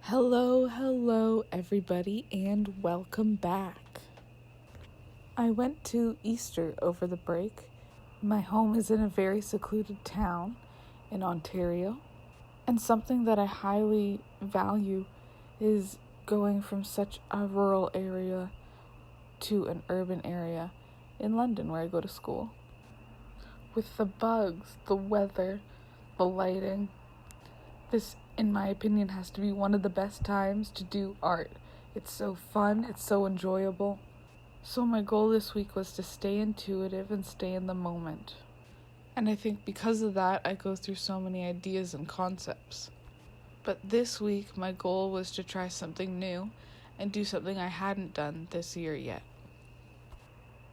Hello, everybody, and welcome back. I went to Easter over the break. My home is in a very secluded town in Ontario, and something that I highly value is going from such a rural area to an urban area in London where I go to school. With the bugs, the weather, the lighting, this, in my opinion, has to be one of the best times to do art. It's so fun, it's so enjoyable. So my goal this week was to stay intuitive and stay in the moment. And I think because of that, I go through so many ideas and concepts. But this week, my goal was to try something new and do something I hadn't done this year yet.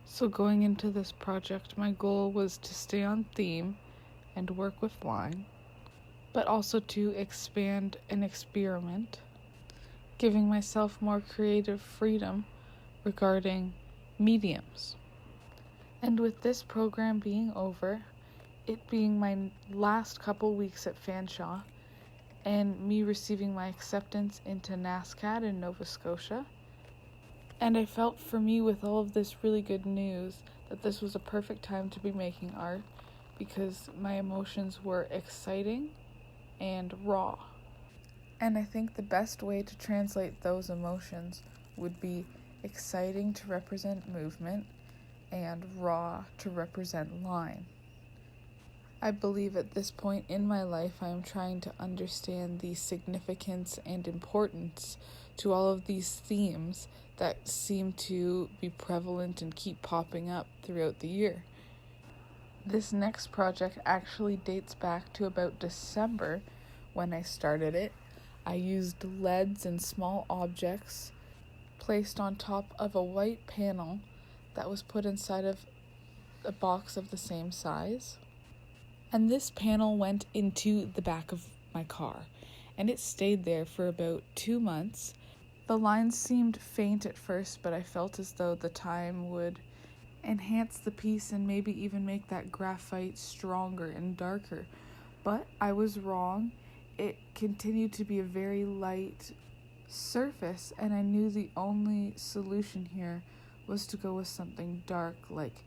So going into this project, my goal was to stay on theme and work with line, but also to expand and experiment, giving myself more creative freedom regarding mediums. And with this program being over, it being my last couple weeks at Fanshawe, and me receiving my acceptance into NASCAD in Nova Scotia, and I felt for me with all of this really good news that this was a perfect time to be making art because my emotions were exciting and raw. And I think the best way to translate those emotions would be exciting to represent movement and raw to represent line. I believe at this point in my life I am trying to understand the significance and importance to all of these themes that seem to be prevalent and keep popping up throughout the year. This next project actually dates back to about December when I started it. I used LEDs and small objects placed on top of a white panel that was put inside of a box of the same size. And this panel went into the back of my car, and it stayed there for about 2 months. The lines seemed faint at first, but I felt as though the time would enhance the piece and maybe even make that graphite stronger and darker. But I was wrong. It continued to be a very light surface, and I knew the only solution here was to go with something dark like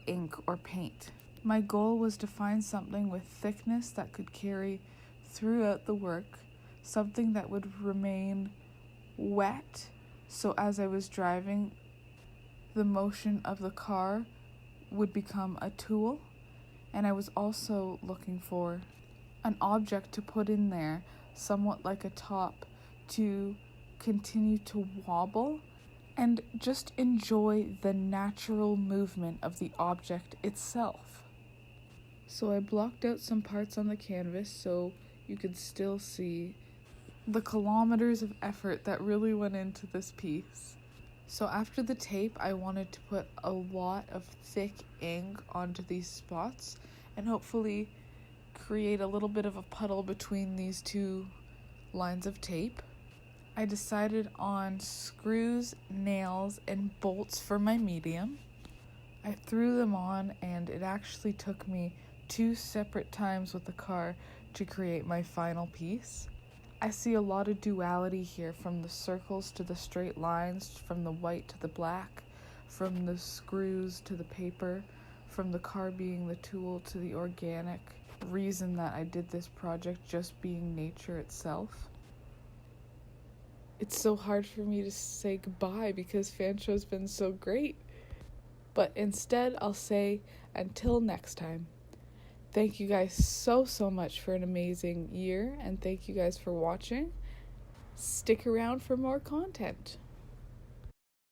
ink or paint. My goal was to find something with thickness that could carry throughout the work, something that would remain wet, so as I was driving, the motion of the car would become a tool. And I was also looking for an object to put in there, somewhat like a top, to continue to wobble and just enjoy the natural movement of the object itself. So I blocked out some parts on the canvas so you could still see the kilometers of effort that really went into this piece. So after the tape, I wanted to put a lot of thick ink onto these spots and hopefully create a little bit of a puddle between these two lines of tape. I decided on screws, nails, and bolts for my medium. I threw them on, and it actually took me 2 separate times with the car to create my final piece. I see a lot of duality here, from the circles to the straight lines, from the white to the black, from the screws to the paper, from the car being the tool to the organic reason that I did this project just being nature itself. It's so hard for me to say goodbye because Fanshawe's been so great. But instead, I'll say until next time. Thank you guys so much for an amazing year, and thank you guys for watching. Stick around for more content.